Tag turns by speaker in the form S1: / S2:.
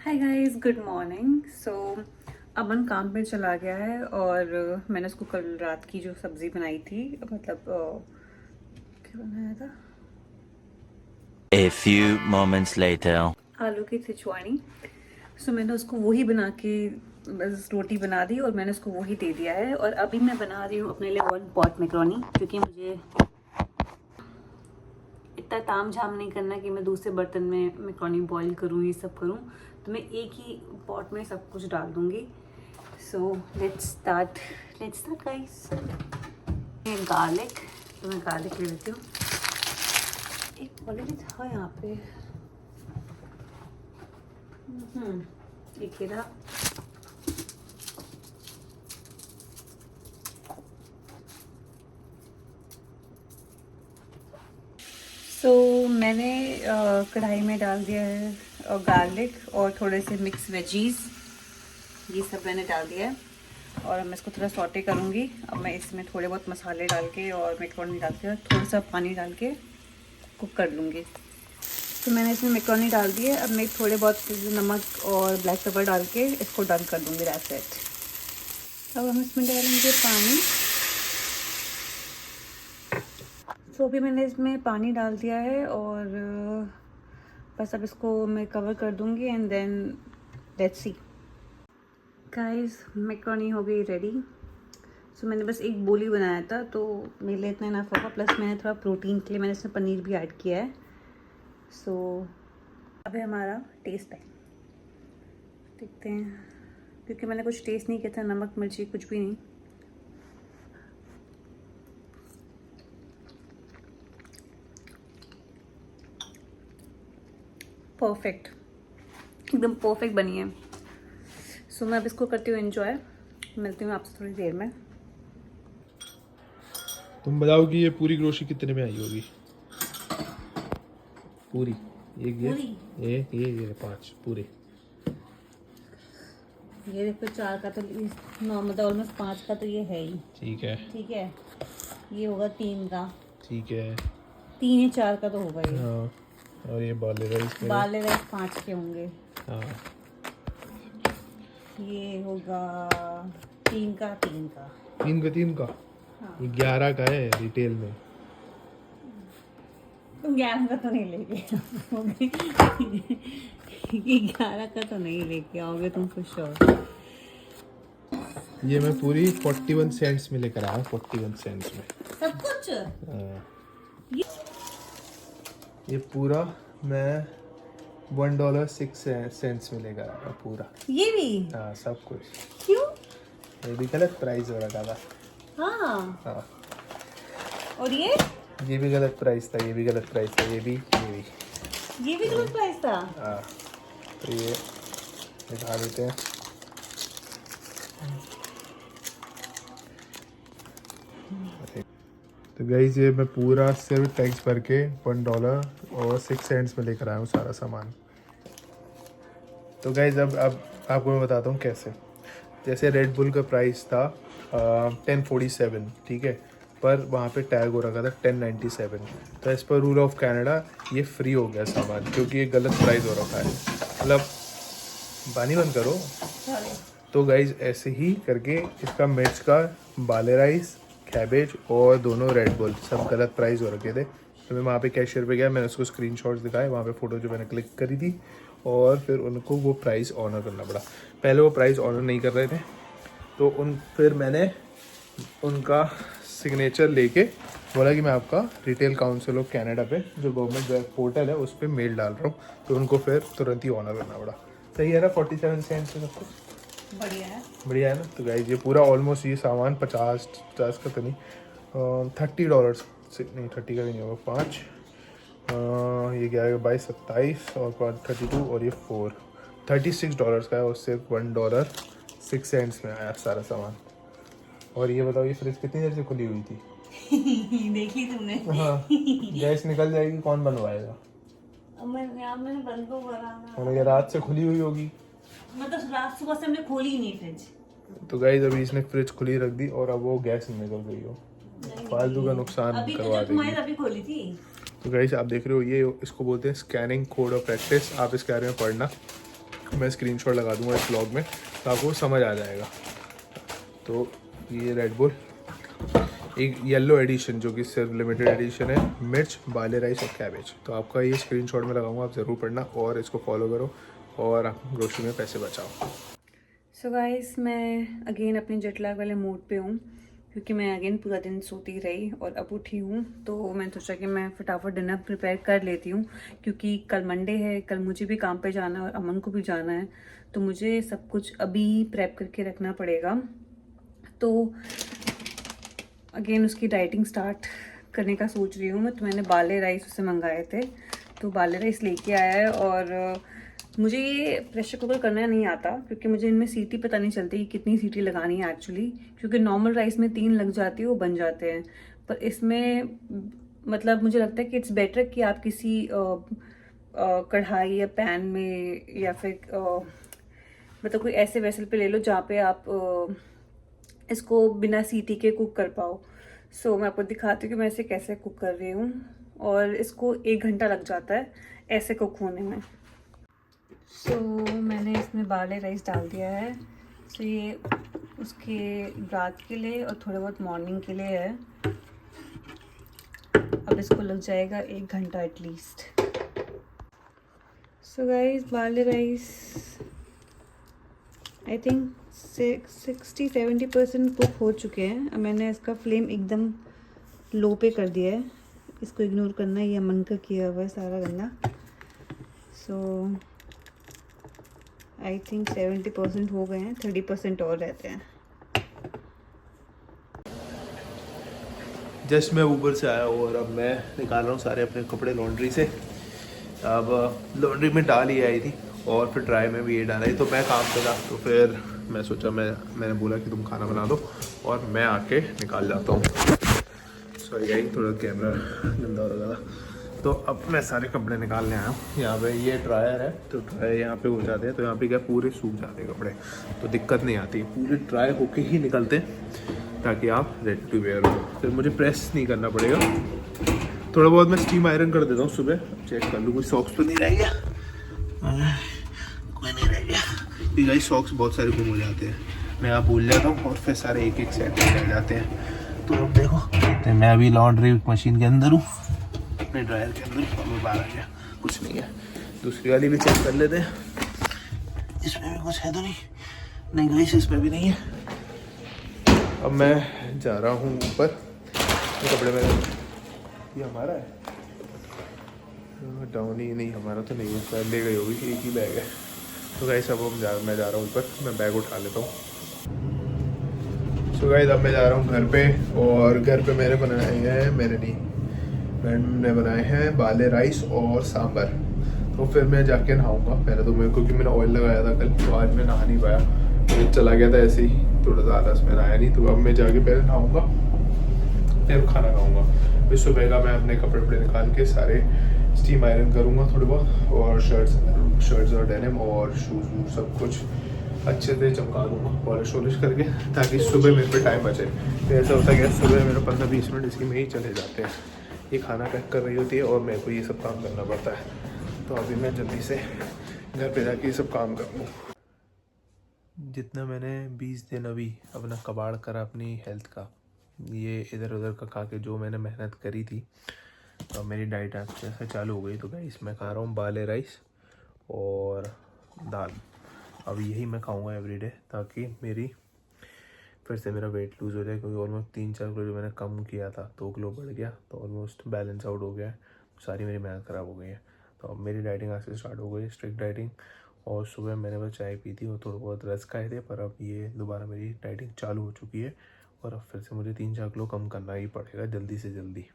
S1: हाय guys, good morning. Aman काम पे चला गया है और मैंने उसको कल रात की जो सब्ज़ी बनाई थी, मतलब क्या बनाया था,
S2: A few moments later.
S1: आलू की सिचवानी। मैंने उसको वही बना के बस रोटी बना दी और मैंने उसको वही दे दिया है। और अभी मैं बना रही हूँ अपने लिए 1 पॉट मैक्रोनी, क्योंकि मुझे इतना ताम झाम नहीं करना कि मैं दूसरे बर्तन में मैक्रोनी बॉईल करूँ, ये सब करूँ। तो मैं एक ही पॉट में सब कुछ डाल दूँगी। So let's start guys. Garlic, तो मैं गार्लिक ले लेती हूँ। एक ऑलरेडी था यहाँ पे। एक ये रहा। मैंने कढ़ाई में डाल दिया है गार्लिक और थोड़े से मिक्स वेजीज, ये सब मैंने डाल दिया है। और मैं इसको थोड़ा सॉटे करूँगी। अब मैं इसमें थोड़े बहुत मसाले डाल के और मैक्रोनी डाल के थोड़ा सा पानी डाल के कुक कर लूँगी। तो मैंने इसमें मैक्रोनी डाल दी है। अब मैं थोड़े बहुत नमक और ब्लैक पेपर डाल के इसको डन कर दूँगी। That's it. अब हम इसमें डालेंगे पानी। तो अभी मैंने इसमें पानी डाल दिया है और बस अब इसको मैं कवर कर दूँगी and then let's see. Guys, macaroni हो गई रेडी। मैंने बस एक बोली बनाया था तो मेरे लिए इतना इनफ होगा। प्लस मैंने थोड़ा प्रोटीन के लिए मैंने इसमें पनीर भी ऐड किया है। अब है हमारा टेस्ट टाइम। देखते हैं, क्योंकि मैंने कुछ टेस्ट नहीं किया था, नमक मिर्ची कुछ भी नहीं। परफेक्ट, एकदम परफेक्ट बनी है। मैं अब इसको करती हूँ एंजॉय। मिलती हूँ आपसे थोड़ी देर में।
S3: तुम बताओ कि ये पूरी ग्रोसरी कितने में आई होगी? पूरी एक ये 5 पूरे।
S1: ये देखो 4 का तो मतलब ऑलमोस्ट 5 का तो ये है ही।
S3: ठीक है,
S1: ठीक है, ये होगा 3 का।
S3: ठीक है।
S1: 3 या 4 का तो होगा ये।
S3: हाँ, और ये बाले राइस के।
S1: बाले राइस 5 के होंगे।
S3: हाँ,
S1: ये होगा 3 का।
S3: 3 का।
S1: हाँ।
S3: ये 11 का है रिटेल में।
S1: तुम 11 का तो नहीं लेके आओगे। ये 11 का तो नहीं लेके आओगे तुम, for sure।
S3: ये मैं पूरी 41 सेंट्स में लेकर आया, 41 सेंट्स में
S1: सब कुछ।
S3: हाँ। ये पूरा मैं $1.06 में लेकर आया पूरा।
S1: ये भी?
S3: हाँ, सब कुछ।
S1: क्यों?
S3: ये भी गलत प्राइस हो रखा था।
S1: हाँ।
S3: हाँ,
S1: और ये
S3: भी गलत प्राइस था, ये भी गलत प्राइस था, ये भी
S1: गलत प्राइस था।
S3: हाँ, तो ये दिखा देते हैं। तो गाइस, ये मैं पूरा सिर्फ टैक्स भर के $1.06 में लेकर आया हूँ सारा सामान। तो गाइस, अब आपको मैं बताता हूँ कैसे। जैसे रेड बुल का प्राइस था 1047, ठीक है, पर वहाँ पे टैग हो रखा था 1097। तो as per rule of Canada ये फ्री हो गया सामान, क्योंकि ये गलत प्राइस हो रखा है। मतलब पानी बंद करो। तो गाइज, ऐसे ही करके इसका मिर्च का, बाले राइस, कैबेज और दोनों रेड बुल सब गलत प्राइस हो रखे थे। तो मैं वहाँ पे कैशियर पे गया, मैंने उसको स्क्रीनशॉट्स दिखाए, वहाँ पे फ़ोटो जो मैंने क्लिक करी थी, और फिर उनको वो प्राइस ऑनर करना पड़ा। पहले वो प्राइस ऑनर नहीं कर रहे थे, तो फिर मैंने उनका सिग्नेचर लेके बोला कि मैं आपका रिटेल काउंसिल ऑफ कनाडा पे, जो गवर्नमेंट वेब पोर्टल है, उस पर मेल डाल रहा हूँ। तो उनको फिर तुरंत ही ऑनर करना पड़ा। सही है ना? 47 सेंट्स में सब कुछ बढ़िया है ना? तो गाइस, ये पूरा ऑलमोस्ट ये सामान 50 का तो नहीं, $30 से नहीं, 30 का भी नहीं होगा, 5 ये क्या है, 22 27 और 32 और ये 36 का है, और सिर्फ $1.06 में आया सारा सामान। और ये बताओ, ये फ्रिज कितनी देर से खुली हुई थी?
S1: देख ली तुमने?
S3: हाँ, गैस निकल जाएगी, कौन बनवाएगा?
S1: मैंने बंद को
S3: और ये रात से खुली हुई होगी,
S1: मतलब रात सुबह से हमने खोली ही नहीं फ्रिज।
S3: तो गाइस, अभी इसने फ्रिज खुली रख दी और अब वो गैस निकल गई हो, फालतू का नुकसान करवा देगी।
S1: अभी खोली थी।
S3: तो गाइस, आप देख रहे हो, ये इसको बोलते हैं स्कैनिंग कोड ऑफ प्रैक्टिस। आप इसके बारे में पढ़ना, मैं स्क्रीनशॉट लगा दूंगा इस व्लॉग में, तो आपको समझ आ जाएगा। तो ये रेड बुल एक येलो एडिशन जो कि सिर्फ लिमिटेड एडिशन है, मिर्च, बाले राइस और कैबेज। तो आपका ये स्क्रीनशॉट में लगाऊंगा, आप ज़रूर पढ़ना और इसको फॉलो करो और आप ग्रोसरी में पैसे बचाओ।
S1: सो गाइस, मैं अगेन अपने जेट लैग वाले मूड पे हूँ, क्योंकि मैं अगेन पूरा दिन सोती रही और अब उठी हूँ। तो मैंने सोचा कि मैं फटाफट डिनर प्रिपेयर कर लेती हूँ, क्योंकि कल मंडे है, कल मुझे भी काम पे जाना है और अमन को भी जाना है। तो मुझे सब कुछ अभी प्रेप करके रखना पड़ेगा। तो अगेन उसकी डाइटिंग स्टार्ट करने का सोच रही हूँ मैं। तो मैंने बाले राइस उससे मंगाए थे, तो बाले राइस लेके आया है। और मुझे ये प्रेशर कुकर करना नहीं आता, क्योंकि मुझे इनमें सीटी पता नहीं चलती कि कितनी सीटी लगानी है एक्चुअली। क्योंकि नॉर्मल राइस में 3 लग जाती है, वो बन जाते हैं। पर इसमें मतलब मुझे लगता है कि इट्स बेटर कि आप किसी कढ़ाई या पैन में या फिर मतलब कोई ऐसे वेसल पे ले लो जहाँ पे आप इसको बिना सीटी के कुक कर पाओ। सो मैं आपको दिखाती हूँ कि मैं इसे कैसे कुक कर रही हूँ। और इसको 1 घंटा लग जाता है ऐसे कुक होने में। सो मैंने इसमें बाले राइस डाल दिया है। सो ये उसके रात के लिए और थोड़े बहुत मॉर्निंग के लिए है। अब इसको लग जाएगा 1 घंटा एटलीस्ट। सो गाइस, बाले राइस आई थिंक 60-70% कुक हो चुके हैं। अब मैंने इसका फ्लेम एकदम लो पे कर दिया है। इसको इग्नोर करना, ये अमन का किया हुआ है सारा गंदा। सो आई थिंक 70% हो गए हैं, 30% और रहते हैं।
S3: जस्ट मैं ऊबर से आया हूँ और अब मैं निकाल रहा हूँ सारे अपने कपड़े लॉन्ड्री से। अब लॉन्ड्री में डाल ही आई थी और फिर ड्राई में भी ये डाला ही। तो मैं काम पे था, तो फिर मैं सोचा मैंने बोला कि तुम खाना बना दो और मैं आके निकाल जाता हूँ। सॉरी गाइस, थोड़ा कैमरा गंदा हो रहा था। तो अब मैं सारे कपड़े निकालने आया हूँ। यहाँ पे ये ड्रायर है, तो ड्रायर यहाँ पे हो जाते हैं, तो यहाँ पे क्या पूरे सूख जाते हैं कपड़े, तो दिक्कत नहीं आती। पूरे ड्राई होके ही निकलते हैं ताकि आप रेडी टू वेयर हो। फिर मुझे प्रेस नहीं करना पड़ेगा। थोड़ा बहुत मैं स्टीम आयरन कर देता हूँ सुबह। चेक कर लूँ कोई सॉक्स तो नहीं रह गया, कोई नहीं रह गया। ये गाइस सॉक्स बहुत सारे गुम हो जाते हैं, मैं यहाँ भूल जाता हूँ और फिर सारे एक सेट में रह जाते हैं। तो अब देखो, तो मैं अभी लॉन्ड्री मशीन के अंदर हूँ, अपने ड्रायर के अंदर, और मैं बाहर आ गया। कुछ नहीं है। दूसरी वाली भी चेक कर लेते हैं, इसमें भी कुछ है तो नहीं गाइस, इसमें भी नहीं है। अब मैं जा रहा हूँ ऊपर। ये कपड़े मेरे, ये हमारा है डाउन ही नहीं, हमारा तो नहीं है, शायद ले गई होगी, एक ही बैग है। तो गाइस अब मैं जा रहा हूँ ऊपर, मैं बैग उठा लेता हूँ। सो गाइस अब मैं जा रहा हूँ घर पे, और घर पे मैंने बनाए हैं, मैंने बनाए हैं बाले राइस और सांभर। तो फिर मैं जाके नहाऊंगा पहले, तो क्योंकि मैंने ऑयल लगाया था कल, तो आज मैं नहा नहीं पाया, तो चला गया था ऐसे ही, थोड़ा ज़्यादा इसमें नहाया नहीं। तो अब मैं जाके पहले नहाऊंगा, फिर खाना खाऊंगा। फिर सुबह का मैं अपने कपड़े निकाल के सारे स्टीम आयरन करूँगा थोड़े बहुत, और शर्ट्स और डेनिम और शूज़ वूज सब कुछ अच्छे से चमका दूँगा पॉलिश वॉलिश करके, ताकि सुबह मेरे पे टाइम बचे। तो ऐसा होता है कि सुबह मेरे 15-20 मिनट इसी में ही चले जाते हैं। ये खाना पैक कर रही होती है और मेरे को ये सब काम करना पड़ता है। तो अभी मैं जल्दी से घर पे जाके ये सब काम कर लूँ। जितना मैंने 20 दिन अभी अपना कबाड़ करा अपनी हेल्थ का, ये इधर उधर का खा के जो मैंने मेहनत करी थी, तो मेरी डाइट अच्छे से चालू हो गई। तो गाइस मैं खा रहा हूँ बाले राइस और दाल। अब यही मैं खाऊंगा एवरीडे, ताकि मेरी फिर से मेरा वेट लूज़ हो जाए, क्योंकि ऑलमोस्ट 3-4 किलो जो मैंने कम किया था, 2 किलो बढ़ गया, तो ऑलमोस्ट बैलेंस आउट हो गया है। सारी मेरी मेहनत ख़राब हो गई है। तो अब मेरी डाइटिंग आज से स्टार्ट हो गई, स्ट्रिक्ट डाइटिंग। और सुबह मैंने बस चाय पी थी और थोड़ा बहुत रस खाए थे, पर अब ये दोबारा मेरी डाइटिंग चालू हो चुकी है और अब फिर से मुझे 3-4 किलो कम करना ही पड़ेगा जल्दी से जल्दी।